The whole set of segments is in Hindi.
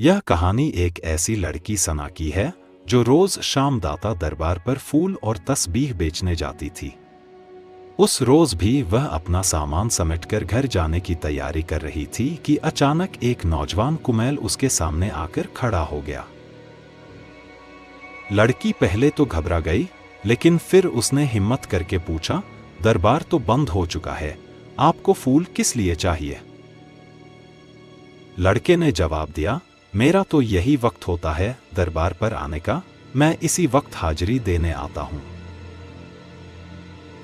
यह कहानी एक ऐसी लड़की सना की है जो रोज शाम दाता दरबार पर फूल और तस्बीह बेचने जाती थी। उस रोज भी वह अपना सामान समेटकर घर जाने की तैयारी कर रही थी कि अचानक एक नौजवान कुमैल उसके सामने आकर खड़ा हो गया। लड़की पहले तो घबरा गई, लेकिन फिर उसने हिम्मत करके पूछा, दरबार तो बंद हो चुका है, आपको फूल किस लिए चाहिए? लड़के ने जवाब दिया, मेरा तो यही वक्त होता है दरबार पर आने का, मैं इसी वक्त हाजिरी देने आता हूं।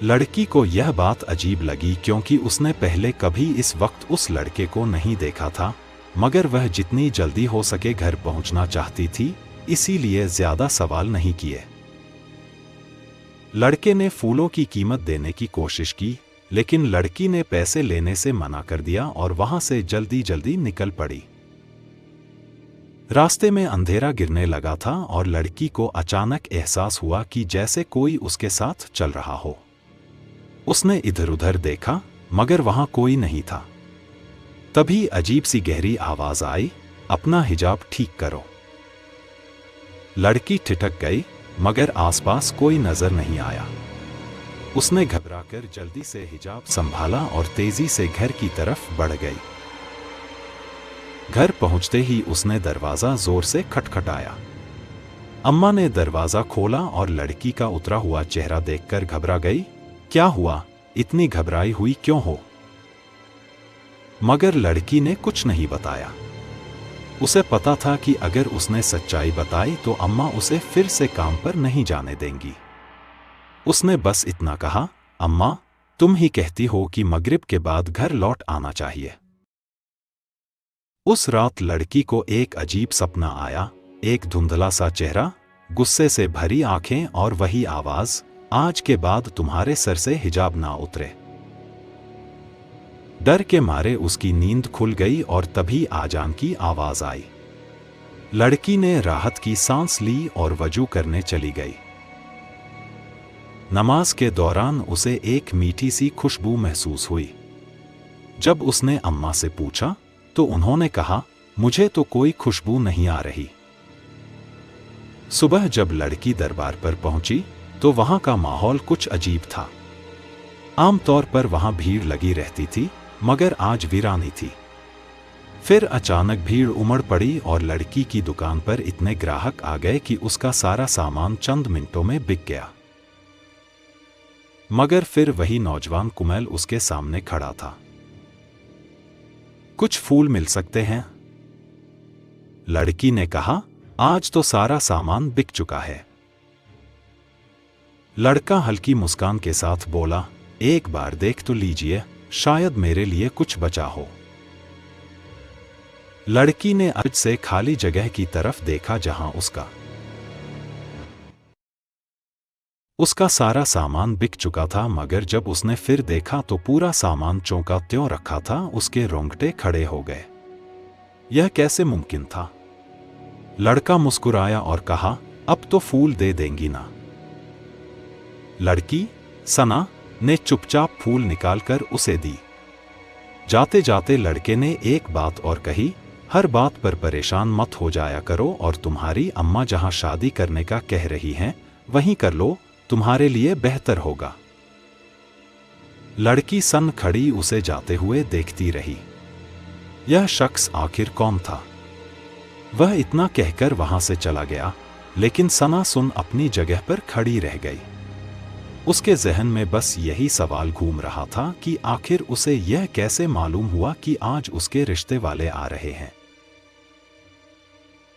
लड़की को यह बात अजीब लगी क्योंकि उसने पहले कभी इस वक्त उस लड़के को नहीं देखा था, मगर वह जितनी जल्दी हो सके घर पहुंचना चाहती थी, इसीलिए ज्यादा सवाल नहीं किए। लड़के ने फूलों की कीमत देने की कोशिश की, लेकिन लड़की ने पैसे लेने से मना कर दिया और वहां से जल्दी जल्दी निकल पड़ी। रास्ते में अंधेरा गिरने लगा था और लड़की को अचानक एहसास हुआ कि जैसे कोई उसके साथ चल रहा हो। उसने इधर उधर देखा, मगर वहां कोई नहीं था। तभी अजीब सी गहरी आवाज आई, अपना हिजाब ठीक करो। लड़की ठिठक गई, मगर आसपास कोई नजर नहीं आया। उसने घबराकर जल्दी से हिजाब संभाला और तेजी से घर की तरफ बढ़ गई। घर पहुंचते ही उसने दरवाजा जोर से खटखटाया। अम्मा ने दरवाजा खोला और लड़की का उतरा हुआ चेहरा देखकर घबरा गई। क्या हुआ, इतनी घबराई हुई क्यों हो? मगर लड़की ने कुछ नहीं बताया। उसे पता था कि अगर उसने सच्चाई बताई तो अम्मा उसे फिर से काम पर नहीं जाने देंगी। उसने बस इतना कहा, अम्मा, तुम ही कहती हो कि मगरिब के बाद घर लौट आना चाहिए। उस रात लड़की को एक अजीब सपना आया, एक धुंधला सा चेहरा, गुस्से से भरी आंखें और वही आवाज, आज के बाद तुम्हारे सर से हिजाब ना उतरे। डर के मारे उसकी नींद खुल गई और तभी आजान की आवाज आई। लड़की ने राहत की सांस ली और वजू करने चली गई। नमाज के दौरान उसे एक मीठी सी खुशबू महसूस हुई। जब उसने अम्मा से पूछा तो उन्होंने कहा, मुझे तो कोई खुशबू नहीं आ रही। सुबह जब लड़की दरबार पर पहुंची तो वहां का माहौल कुछ अजीब था। आमतौर पर वहां भीड़ लगी रहती थी, मगर आज वीरानी थी। फिर अचानक भीड़ उमड़ पड़ी और लड़की की दुकान पर इतने ग्राहक आ गए कि उसका सारा सामान चंद मिनटों में बिक गया। मगर फिर वही नौजवान कुमैल उसके सामने खड़ा था। कुछ फूल मिल सकते हैं? लड़की ने कहा, आज तो सारा सामान बिक चुका है। लड़का हल्की मुस्कान के साथ बोला, एक बार देख तो लीजिए, शायद मेरे लिए कुछ बचा हो। लड़की ने अर्ज से खाली जगह की तरफ देखा जहां उसका सारा सामान बिक चुका था, मगर जब उसने फिर देखा तो पूरा सामान चौंका त्यों रखा था। उसके रोंगटे खड़े हो गए। यह कैसे मुमकिन था? लड़का मुस्कुराया और कहा, अब तो फूल दे देंगी ना? लड़की, सना, ने चुपचाप फूल निकालकर उसे दी। जाते जाते लड़के ने एक बात और कही, हर बात पर परेशान मत हो जाया करो और तुम्हारी अम्मा जहां शादी करने का कह रही हैं, वहीं कर लो, तुम्हारे लिए बेहतर होगा। लड़की सन खड़ी उसे जाते हुए देखती रही। यह शख्स आखिर कौन था? वह इतना कहकर वहां से चला गया, लेकिन सना सुन अपनी जगह पर खड़ी रह गई। उसके जहन में बस यही सवाल घूम रहा था कि आखिर उसे यह कैसे मालूम हुआ कि आज उसके रिश्ते वाले आ रहे हैं।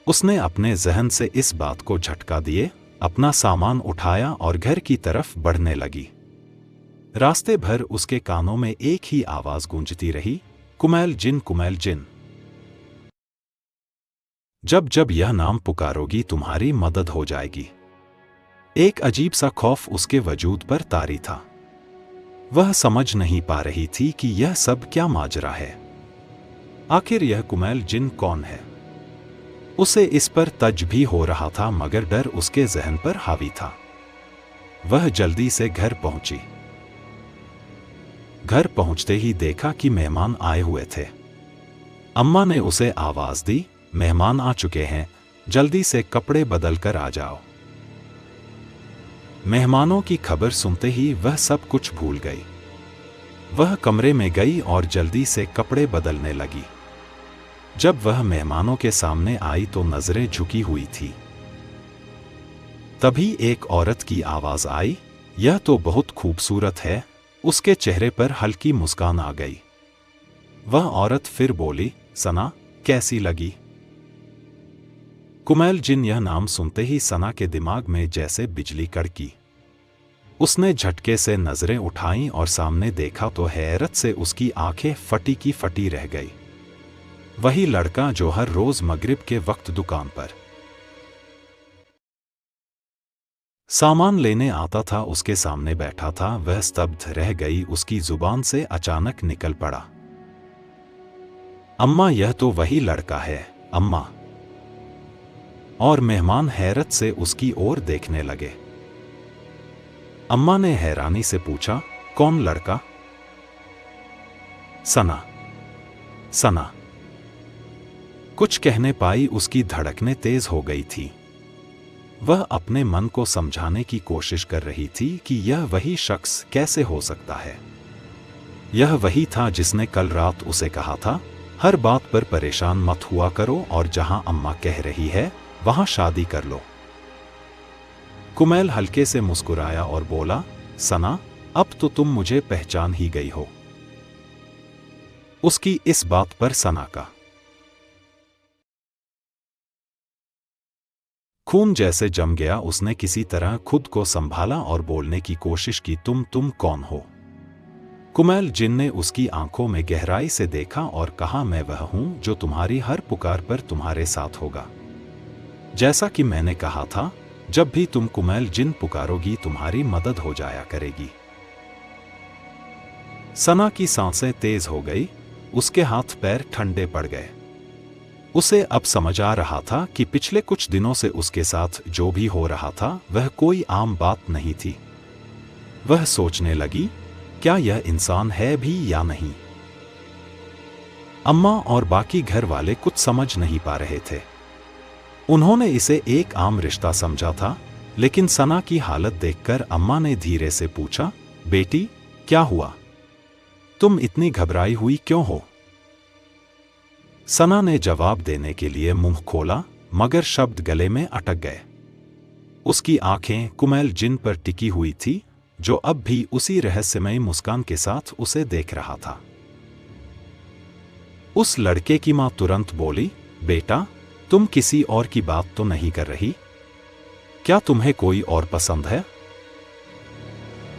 उसने अपने जहन से इस बात को झटका दिए, अपना सामान उठाया और घर की तरफ बढ़ने लगी। रास्ते भर उसके कानों में एक ही आवाज गूंजती रही, कुमैल जिन, कुमैल जिन। जब जब यह नाम पुकारोगी तुम्हारी मदद हो जाएगी। एक अजीब सा खौफ उसके वजूद पर तारी था। वह समझ नहीं पा रही थी कि यह सब क्या माजरा है। आखिर यह कुमैल जिन कौन है? उसे इस पर तज भी हो रहा था, मगर डर उसके जहन पर हावी था। वह जल्दी से घर पहुंची। घर पहुंचते ही देखा कि मेहमान आए हुए थे। अम्मा ने उसे आवाज दी, मेहमान आ चुके हैं, जल्दी से कपड़े बदल कर आ जाओ। मेहमानों की खबर सुनते ही वह सब कुछ भूल गई। वह कमरे में गई और जल्दी से कपड़े बदलने लगी। जब वह मेहमानों के सामने आई तो नजरें झुकी हुई थी। तभी एक औरत की आवाज आई, यह तो बहुत खूबसूरत है। उसके चेहरे पर हल्की मुस्कान आ गई। वह औरत फिर बोली, सना, कैसी लगी? कुमैल जिन यह नाम सुनते ही सना के दिमाग में जैसे बिजली कड़की। उसने झटके से नजरें उठाईं और सामने देखा तो हैरत से उसकी आंखें फटी की फटी रह गई। वही लड़का जो हर रोज मगरिब के वक्त दुकान पर सामान लेने आता था, उसके सामने बैठा था। वह स्तब्ध रह गई। उसकी जुबान से अचानक निकल पड़ा, अम्मा, यह तो वही लड़का है, अम्मा। और मेहमान हैरत से उसकी ओर देखने लगे। अम्मा ने हैरानी से पूछा, कौन लड़का? सना। सना कुछ कहने पाई, उसकी धड़कनें तेज हो गई थी। वह अपने मन को समझाने की कोशिश कर रही थी कि यह वही शख्स कैसे हो सकता है। यह वही था जिसने कल रात उसे कहा था, हर बात पर परेशान मत हुआ करो और जहां अम्मा कह रही है वहां शादी कर लो। कुमैल हल्के से मुस्कुराया और बोला, सना, अब तो तुम मुझे पहचान ही गई हो। उसकी इस बात पर सना का खून जैसे जम गया। उसने किसी तरह खुद को संभाला और बोलने की कोशिश की, तुम कौन हो? कुमैल जिन ने उसकी आंखों में गहराई से देखा और कहा, मैं वह हूं जो तुम्हारी हर पुकार पर तुम्हारे साथ होगा। जैसा कि मैंने कहा था, जब भी तुम कुमैल जिन पुकारोगी तुम्हारी मदद हो जाया करेगी। सना की सांसें तेज हो गई, उसके हाथ पैर ठंडे पड़ गए। उसे अब समझ आ रहा था कि पिछले कुछ दिनों से उसके साथ जो भी हो रहा था वह कोई आम बात नहीं थी। वह सोचने लगी, क्या यह इंसान है भी या नहीं? अम्मा और बाकी घर वाले कुछ समझ नहीं पा रहे थे। उन्होंने इसे एक आम रिश्ता समझा था, लेकिन सना की हालत देखकर अम्मा ने धीरे से पूछा, बेटी, क्या हुआ? तुम इतनी घबराई हुई क्यों हो? सना ने जवाब देने के लिए मुंह खोला, मगर शब्द गले में अटक गए। उसकी आंखें कुमैल जिन पर टिकी हुई थी, जो अब भी उसी रहस्यमयी मुस्कान के साथ उसे देख रहा था। उस लड़के की मां तुरंत बोली, बेटा, तुम किसी और की बात तो नहीं कर रही? क्या तुम्हें कोई और पसंद है?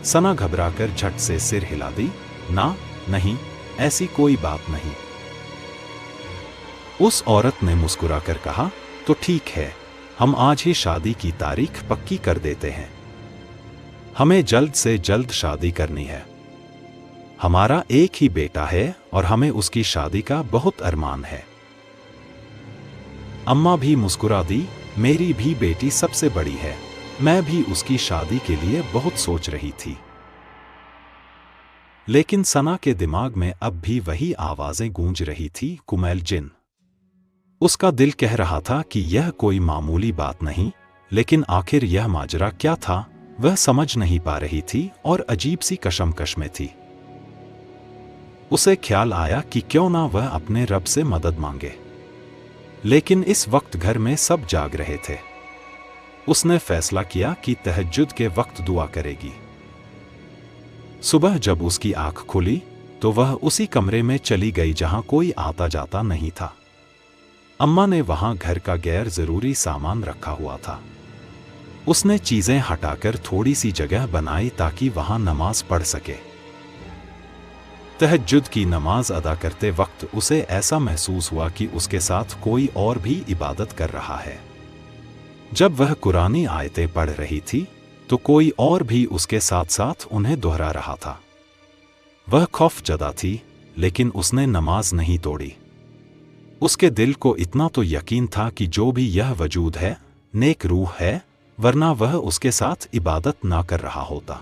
सना घबराकर झट से सिर हिला दी, ना, नहीं, ऐसी कोई बात नहीं। उस औरत ने मुस्कुराकर कहा, तो ठीक है, हम आज ही शादी की तारीख पक्की कर देते हैं। हमें जल्द से जल्द शादी करनी है। हमारा एक ही बेटा है और हमें उसकी शादी का बहुत अरमान है। अम्मा भी मुस्कुरा दी, मेरी भी बेटी सबसे बड़ी है। मैं भी उसकी शादी के लिए बहुत सोच रही थी। लेकिन सना के दिमाग में अब भी वही आवाजें गूंज रही थी, कुमैल जिन। उसका दिल कह रहा था कि यह कोई मामूली बात नहीं, लेकिन आखिर यह माजरा क्या था वह समझ नहीं पा रही थी और अजीब सी कशमकश में थी। उसे ख्याल आया कि क्यों ना वह अपने रब से मदद मांगे, लेकिन इस वक्त घर में सब जाग रहे थे। उसने फैसला किया कि तहज्जुद के वक्त दुआ करेगी। सुबह जब उसकी आंख खुली तो वह उसी कमरे में चली गई जहां कोई आता जाता नहीं था। अम्मा ने वहां घर का गैर जरूरी सामान रखा हुआ था। उसने चीजें हटाकर थोड़ी सी जगह बनाई ताकि वहां नमाज पढ़ सके। तहज्जुद की नमाज अदा करते वक्त उसे ऐसा महसूस हुआ कि उसके साथ कोई और भी इबादत कर रहा है। जब वह कुरानी आयतें पढ़ रही थी तो कोई और भी उसके साथ साथ उन्हें दोहरा रहा था। वह खौफजदा थी, लेकिन उसने नमाज नहीं तोड़ी। उसके दिल को इतना तो यकीन था कि जो भी यह वजूद है नेक रूह है, वरना वह उसके साथ इबादत ना कर रहा होता।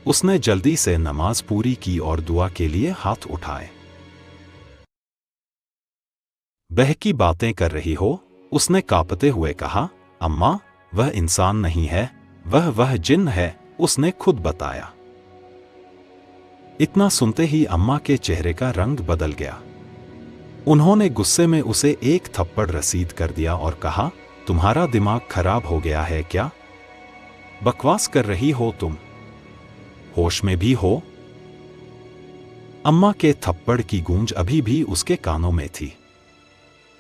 उसने जल्दी से नमाज पूरी की और दुआ के लिए हाथ उठाए। बहकी बातें कर रही हो, उसने कांपते हुए कहा। अम्मा, वह इंसान नहीं है, वह जिन्न है, उसने खुद बताया। इतना सुनते ही अम्मा के चेहरे का रंग बदल गया। उन्होंने गुस्से में उसे एक थप्पड़ रसीद कर दिया और कहा, तुम्हारा दिमाग खराब हो गया है क्या? बकवास कर रही हो तुम? होश में भी हो? अम्मा के थप्पड़ की गूंज अभी भी उसके कानों में थी।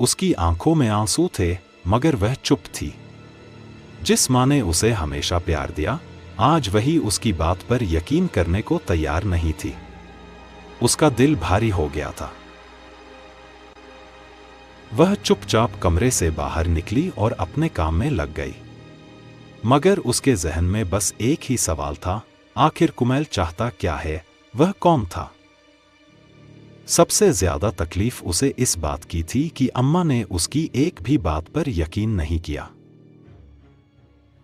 उसकी आंखों में आंसू थे, मगर वह चुप थी। जिस माँ ने उसे हमेशा प्यार दिया, आज वही उसकी बात पर यकीन करने को तैयार नहीं थी। उसका दिल भारी हो गया था। वह चुपचाप कमरे से बाहर निकली और अपने काम में लग गई। मगर उसके जहन में बस एक ही सवाल था, आखिर कुमैल चाहता क्या है, वह कौन था? सबसे ज्यादा तकलीफ उसे इस बात की थी कि अम्मा ने उसकी एक भी बात पर यकीन नहीं किया।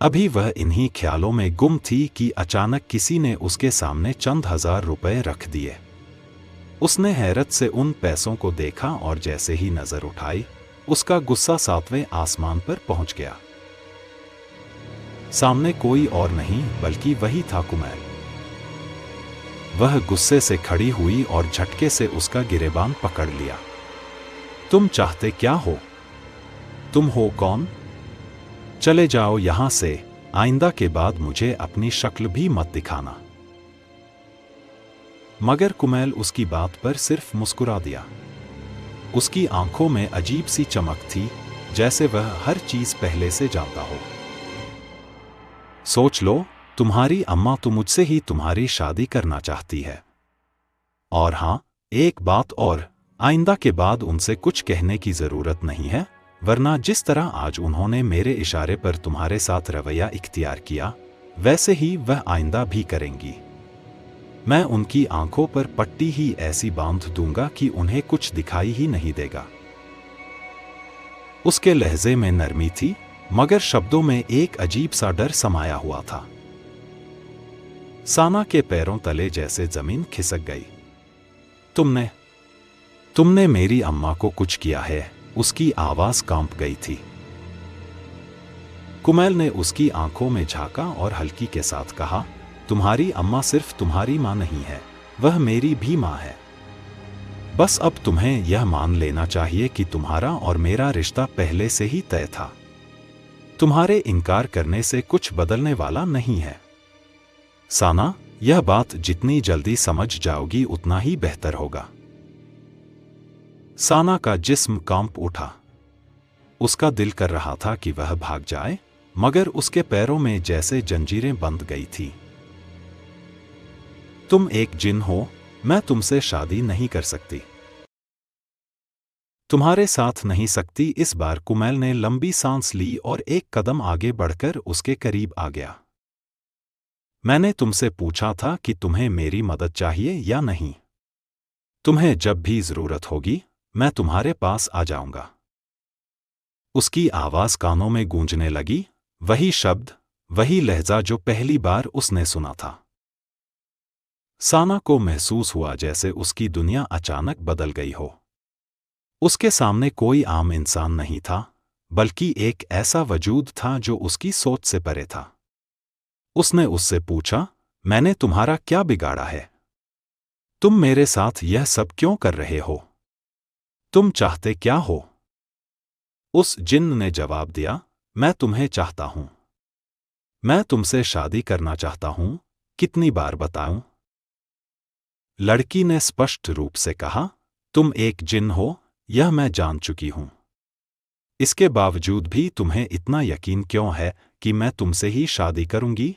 अभी वह इन्हीं ख्यालों में गुम थी कि अचानक किसी ने उसके सामने चंद हजार रुपए रख दिए। उसने हैरत से उन पैसों को देखा और जैसे ही नजर उठाई, उसका गुस्सा 7वें आसमान पर पहुंच गया। सामने कोई और नहीं बल्कि वही था कुमैल। वह गुस्से से खड़ी हुई और झटके से उसका गिरेबान पकड़ लिया। तुम चाहते क्या हो? तुम हो कौन? चले जाओ यहां से, आइंदा के बाद मुझे अपनी शक्ल भी मत दिखाना। मगर कुमैल उसकी बात पर सिर्फ मुस्कुरा दिया। उसकी आंखों में अजीब सी चमक थी, जैसे वह हर चीज पहले से जानता हो। सोच लो, तुम्हारी अम्मा तो मुझसे ही तुम्हारी शादी करना चाहती है। और हां, एक बात और, आइंदा के बाद उनसे कुछ कहने की जरूरत नहीं है, वरना जिस तरह आज उन्होंने मेरे इशारे पर तुम्हारे साथ रवैया इख्तियार किया, वैसे ही वह आइंदा भी करेंगी। मैं उनकी आंखों पर पट्टी ही ऐसी बांध दूंगा कि उन्हें कुछ दिखाई ही नहीं देगा। उसके लहजे में नरमी थी, मगर शब्दों में एक अजीब सा डर समाया हुआ था। साना के पैरों तले जैसे जमीन खिसक गई। तुमने मेरी अम्मा को कुछ किया है, उसकी आवाज कांप गई थी। कुमैल ने उसकी आंखों में झांका और हल्की के साथ कहा, तुम्हारी अम्मा सिर्फ तुम्हारी मां नहीं है, वह मेरी भी मां है। बस अब तुम्हें यह मान लेना चाहिए कि तुम्हारा और मेरा रिश्ता पहले से ही तय था। तुम्हारे इनकार करने से कुछ बदलने वाला नहीं है। साना, यह बात जितनी जल्दी समझ जाओगी उतना ही बेहतर होगा। साना का जिस्म कांप उठा। उसका दिल कर रहा था कि वह भाग जाए, मगर उसके पैरों में जैसे जंजीरें बंध गई थी। तुम एक जिन हो, मैं तुमसे शादी नहीं कर सकती। तुम्हारे साथ नहीं सकती। इस बार कुमैल ने लंबी सांस ली और एक कदम आगे बढ़कर उसके करीब आ गया। मैंने तुमसे पूछा था कि तुम्हें मेरी मदद चाहिए या नहीं। तुम्हें जब भी जरूरत होगी, मैं तुम्हारे पास आ जाऊंगा। उसकी आवाज कानों में गूंजने लगी, वही शब्द, वही लहजा जो पहली बार उसने सुना था। साना को महसूस हुआ जैसे उसकी दुनिया अचानक बदल गई हो। उसके सामने कोई आम इंसान नहीं था, बल्कि एक ऐसा वजूद था जो उसकी सोच से परे था। उसने उससे पूछा, मैंने तुम्हारा क्या बिगाड़ा है? तुम मेरे साथ यह सब क्यों कर रहे हो? तुम चाहते क्या हो? उस जिन्न ने जवाब दिया, मैं तुम्हें चाहता हूं। मैं तुमसे शादी करना चाहता हूं। कितनी बार बताऊं? लड़की ने स्पष्ट रूप से कहा, तुम एक जिन्न हो, यह मैं जान चुकी हूं। इसके बावजूद भी तुम्हें इतना यकीन क्यों है कि मैं तुमसे ही शादी करूंगी?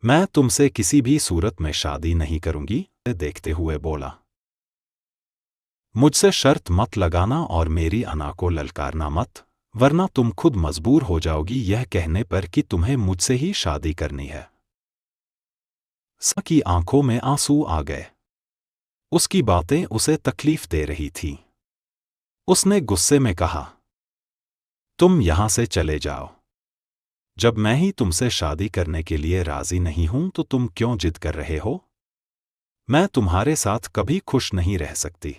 मैं तुमसे किसी भी सूरत में शादी नहीं करूंगी, देखते हुए बोला। मुझसे शर्त मत लगाना और मेरी अना को ललकारना मत, वरना तुम खुद मजबूर हो जाओगी यह कहने पर कि तुम्हें मुझसे ही शादी करनी है। सा की आंखों में आंसू आ गए। उसकी बातें उसे तकलीफ दे रही थीं। उसने गुस्से में कहा, तुम यहां से चले जाओ। जब मैं ही तुमसे शादी करने के लिए राजी नहीं हूं तो तुम क्यों जिद कर रहे हो? मैं तुम्हारे साथ कभी खुश नहीं रह सकती।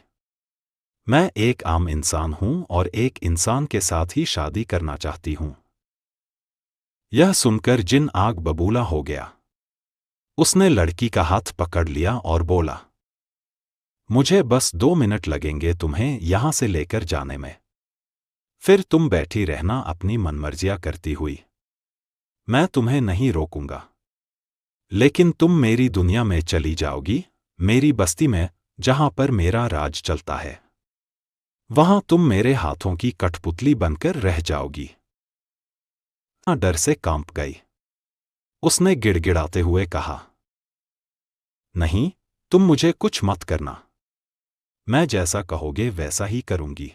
मैं एक आम इंसान हूं और एक इंसान के साथ ही शादी करना चाहती हूं। यह सुनकर जिन आग बबूला हो गया। उसने लड़की का हाथ पकड़ लिया और बोला, मुझे बस 2 मिनट लगेंगे तुम्हें यहां से लेकर जाने में। फिर तुम बैठी रहना अपनी मनमर्जियां करती हुई। मैं तुम्हें नहीं रोकूंगा। लेकिन तुम मेरी दुनिया में चली जाओगी, मेरी बस्ती में, जहां पर मेरा राज चलता है। वहां तुम मेरे हाथों की कठपुतली बनकर रह जाओगी। डर से कांप गई। उसने गिड़गिड़ाते हुए कहा, नहीं, तुम मुझे कुछ मत करना। मैं जैसा कहोगे वैसा ही करूंगी।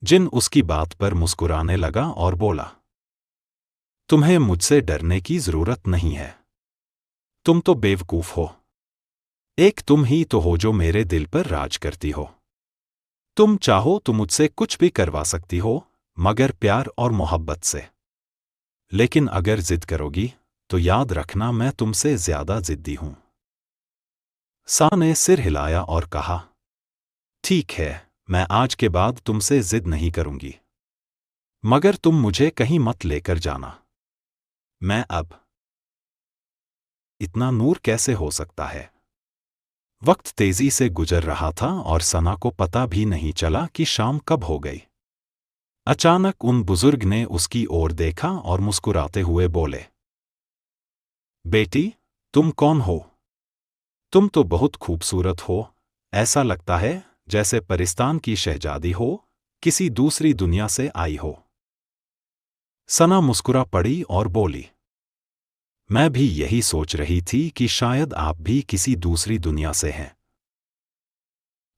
जिन उसकी बात पर मुस्कुराने लगा और बोला, तुम्हें मुझसे डरने की जरूरत नहीं है। तुम तो बेवकूफ हो। एक तुम ही तो हो जो मेरे दिल पर राज करती हो। तुम चाहो तो मुझसे कुछ भी करवा सकती हो, मगर प्यार और मोहब्बत से। लेकिन अगर जिद करोगी तो याद रखना मैं तुमसे ज्यादा जिद्दी हूं। सा ने सिर हिलाया और कहा, ठीक है, मैं आज के बाद तुमसे जिद नहीं करूंगी। मगर तुम मुझे कहीं मत लेकर जाना। मैं अब इतना नूर कैसे हो सकता है? वक्त तेजी से गुजर रहा था और सना को पता भी नहीं चला कि शाम कब हो गई। अचानक उन बुजुर्ग ने उसकी ओर देखा और मुस्कुराते हुए बोले, बेटी, तुम कौन हो? तुम तो बहुत खूबसूरत हो। ऐसा लगता है जैसे परिस्तान की शहजादी हो, किसी दूसरी दुनिया से आई हो। सना मुस्कुरा पड़ी और बोली, मैं भी यही सोच रही थी कि शायद आप भी किसी दूसरी दुनिया से हैं।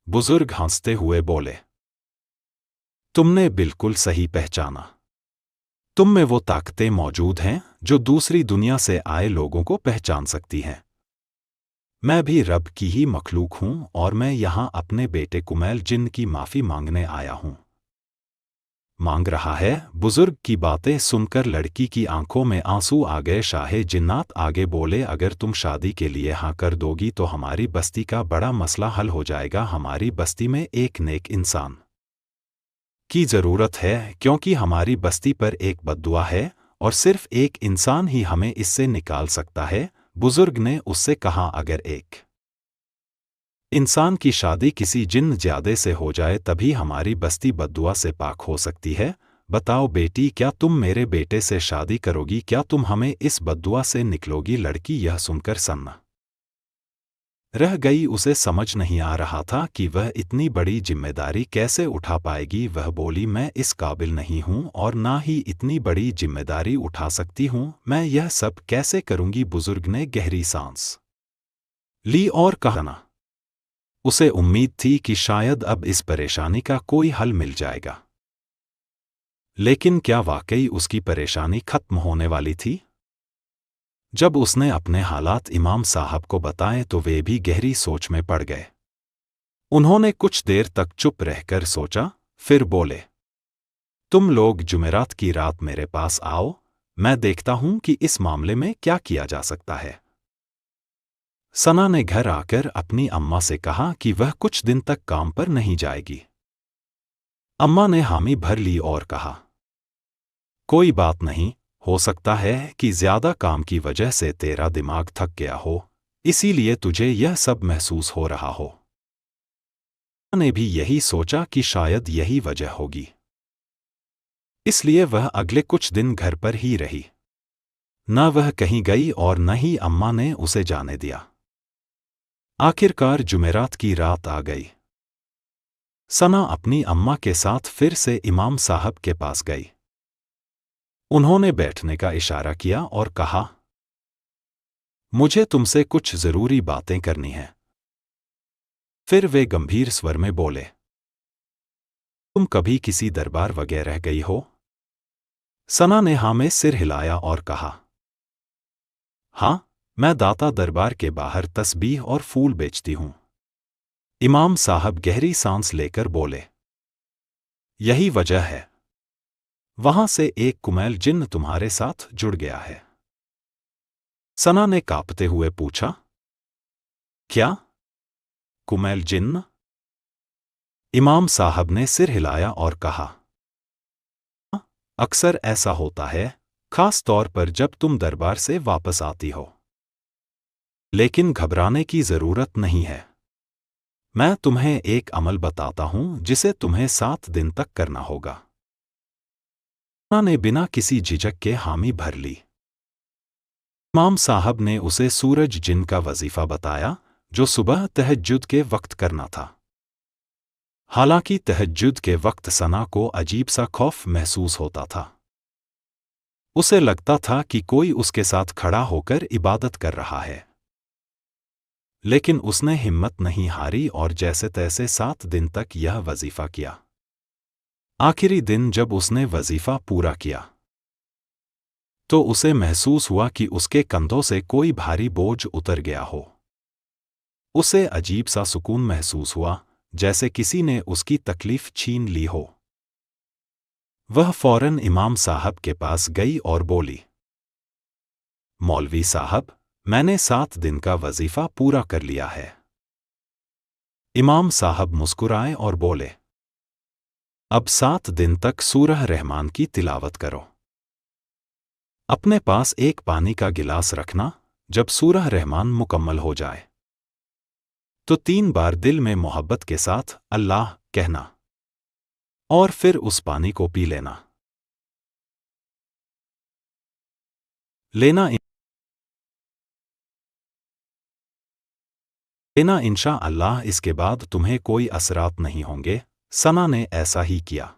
बुजुर्ग हंसते हुए बोले, तुमने बिल्कुल सही पहचाना। तुम में वो ताकतें मौजूद हैं जो दूसरी दुनिया से आए लोगों को पहचान सकती हैं। मैं भी रब की ही मखलूक हूं और मैं यहां अपने बेटे कुमैल जिन की माफी मांगने आया हूं। मांग रहा है? बुजुर्ग की बातें सुनकर लड़की की आंखों में आंसू आ गए। शाहे जिन्नात आगे बोले, अगर तुम शादी के लिए हाँ कर दोगी तो हमारी बस्ती का बड़ा मसला हल हो जाएगा। हमारी बस्ती में एक नेक इंसान की जरूरत है, क्योंकि हमारी बस्ती पर एक बद्दुआ है और सिर्फ एक इंसान ही हमें इससे निकाल सकता है। बुजुर्ग ने उससे कहा, अगर एक इंसान की शादी किसी जिन्न ज्यादे से हो जाए तभी हमारी बस्ती बद्दुआ से पाक हो सकती है। बताओ बेटी, क्या तुम मेरे बेटे से शादी करोगी? क्या तुम हमें इस बद्दुआ से निकलोगी? लड़की यह सुनकर सन्न रह गई। उसे समझ नहीं आ रहा था कि वह इतनी बड़ी जिम्मेदारी कैसे उठा पाएगी। वह बोली, मैं इस काबिल नहीं हूं और ना ही इतनी बड़ी जिम्मेदारी उठा सकती हूं। मैं यह सब कैसे करूंगी? बुजुर्ग ने गहरी सांस ली और कहा, उसे उम्मीद थी कि शायद अब इस परेशानी का कोई हल मिल जाएगा। लेकिन क्या वाकई उसकी परेशानी खत्म होने वाली थी? जब उसने अपने हालात इमाम साहब को बताए तो वे भी गहरी सोच में पड़ गए। उन्होंने कुछ देर तक चुप रहकर सोचा, फिर बोले, तुम लोग जुमेरात की रात मेरे पास आओ, मैं देखता हूं कि इस मामले में क्या किया जा सकता है। सना ने घर आकर अपनी अम्मा से कहा कि वह कुछ दिन तक काम पर नहीं जाएगी। अम्मा ने हामी भर ली और कहा, कोई बात नहीं, हो सकता है कि ज्यादा काम की वजह से तेरा दिमाग थक गया हो, इसीलिए तुझे यह सब महसूस हो रहा हो। ने भी यही सोचा कि शायद यही वजह होगी, इसलिए वह अगले कुछ दिन घर पर ही रही। न वह कहीं गई और न ही अम्मा ने उसे जाने दिया। आखिरकार जुमेरात की रात आ गई। सना अपनी अम्मा के साथ फिर से इमाम साहब के पास गई। उन्होंने बैठने का इशारा किया और कहा, मुझे तुमसे कुछ जरूरी बातें करनी हैं। फिर वे गंभीर स्वर में बोले, तुम कभी किसी दरबार वगैरह गई हो? सना ने हाँ में सिर हिलाया और कहा, हाँ, मैं दाता दरबार के बाहर तस्बीह और फूल बेचती हूं। इमाम साहब गहरी सांस लेकर बोले, यही वजह है। वहां से एक कुमैल जिन्न तुम्हारे साथ जुड़ गया है। सना ने कांपते हुए पूछा, क्या? कुमैल जिन्न? इमाम साहब ने सिर हिलाया और कहा, अक्सर ऐसा होता है, खास तौर पर जब तुम दरबार से वापस आती हो। लेकिन घबराने की जरूरत नहीं है। मैं तुम्हें एक अमल बताता हूं जिसे तुम्हें 7 दिन तक करना होगा। ने बिना किसी झिझक के हामी भर ली। इमाम साहब ने उसे सूरज जिन का वजीफा बताया, जो सुबह तहज्जुद के वक्त करना था। हालांकि तहज्जुद के वक्त सना को अजीब सा खौफ महसूस होता था। उसे लगता था कि कोई उसके साथ खड़ा होकर इबादत कर रहा है। लेकिन उसने हिम्मत नहीं हारी और जैसे तैसे 7 दिन तक यह वजीफा किया। आखिरी दिन जब उसने वजीफा पूरा किया तो उसे महसूस हुआ कि उसके कंधों से कोई भारी बोझ उतर गया हो। उसे अजीब सा सुकून महसूस हुआ, जैसे किसी ने उसकी तकलीफ छीन ली हो। वह फौरन इमाम साहब के पास गई और बोली, मौलवी साहब, मैंने 7 दिन का वजीफा पूरा कर लिया है। इमाम साहब मुस्कुराए और बोले, अब 7 दिन तक सूरह रहमान की तिलावत करो। अपने पास एक पानी का गिलास रखना। जब सूरह रहमान मुकम्मल हो जाए तो 3 बार दिल में मोहब्बत के साथ अल्लाह कहना और फिर उस पानी को पी लेना। इंशा अल्लाह इसके बाद तुम्हें कोई असरात नहीं होंगे। सना ने ऐसा ही किया।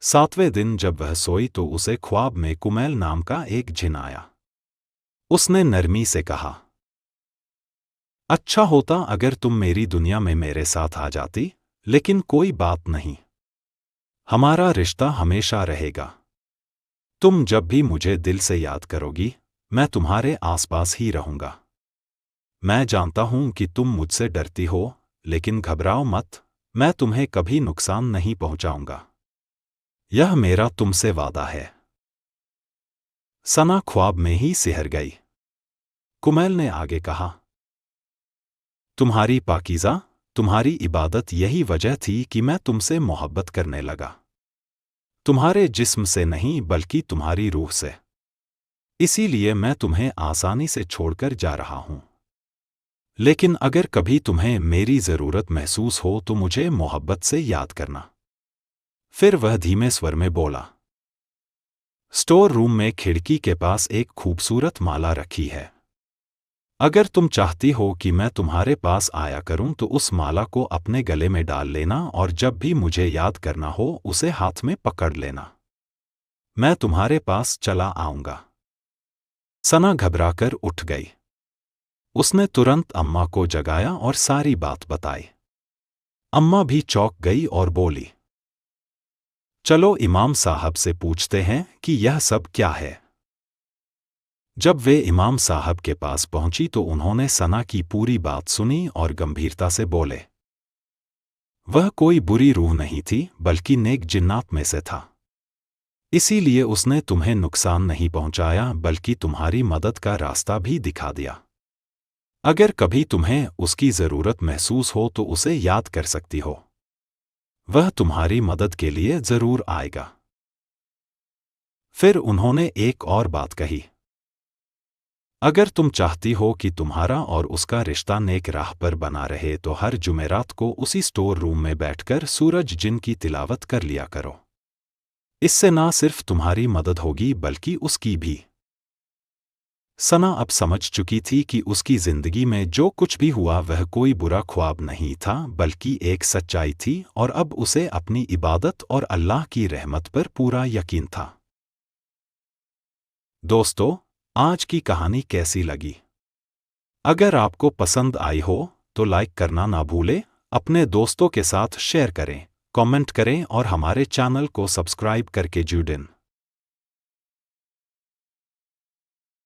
7वें दिन जब वह सोई तो उसे ख्वाब में कुमैल नाम का एक जिन आया। उसने नरमी से कहा, अच्छा होता अगर तुम मेरी दुनिया में मेरे साथ आ जाती, लेकिन कोई बात नहीं, हमारा रिश्ता हमेशा रहेगा। तुम जब भी मुझे दिल से याद करोगी, मैं तुम्हारे आसपास ही रहूंगा। मैं जानता हूं कि तुम मुझसे डरती हो, लेकिन घबराओ मत, मैं तुम्हें कभी नुकसान नहीं पहुंचाऊंगा। यह मेरा तुमसे वादा है। सना ख्वाब में ही सिहर गई। कुमैल ने आगे कहा, तुम्हारी पाकीज़ा, तुम्हारी इबादत यही वजह थी कि मैं तुमसे मोहब्बत करने लगा। तुम्हारे जिस्म से नहीं बल्कि तुम्हारी रूह से। इसीलिए मैं तुम्हें आसानी से छोड़कर जा रहा हूं। लेकिन अगर कभी तुम्हें मेरी ज़रूरत महसूस हो तो मुझे मोहब्बत से याद करना। फिर वह धीमे स्वर में बोला, स्टोर रूम में खिड़की के पास एक खूबसूरत माला रखी है। अगर तुम चाहती हो कि मैं तुम्हारे पास आया करूं तो उस माला को अपने गले में डाल लेना और जब भी मुझे याद करना हो उसे हाथ में पकड़ लेना। मैं तुम्हारे पास चला आऊंगा। सना घबराकर उठ गई। उसने तुरंत अम्मा को जगाया और सारी बात बताई। अम्मा भी चौंक गई और बोली, चलो इमाम साहब से पूछते हैं कि यह सब क्या है। जब वे इमाम साहब के पास पहुंची तो उन्होंने सना की पूरी बात सुनी और गंभीरता से बोले, वह कोई बुरी रूह नहीं थी बल्कि नेक जिन्नात में से था। इसीलिए उसने तुम्हें नुकसान नहीं पहुंचाया बल्कि तुम्हारी मदद का रास्ता भी दिखा दिया। अगर कभी तुम्हें उसकी ज़रूरत महसूस हो तो उसे याद कर सकती हो। वह तुम्हारी मदद के लिए जरूर आएगा। फिर उन्होंने एक और बात कही, अगर तुम चाहती हो कि तुम्हारा और उसका रिश्ता नेक राह पर बना रहे तो हर जुमेरात को उसी स्टोर रूम में बैठकर सूरज जिन की तिलावत कर लिया करो। इससे ना सिर्फ तुम्हारी मदद होगी बल्कि उसकी भी। सना अब समझ चुकी थी कि उसकी जिंदगी में जो कुछ भी हुआ वह कोई बुरा ख्वाब नहीं था बल्कि एक सच्चाई थी और अब उसे अपनी इबादत और अल्लाह की रहमत पर पूरा यकीन था। दोस्तों, आज की कहानी कैसी लगी? अगर आपको पसंद आई हो तो लाइक करना ना भूलें, अपने दोस्तों के साथ शेयर करें, कमेंट करें और हमारे चैनल को सब्सक्राइब करके जुड़ें।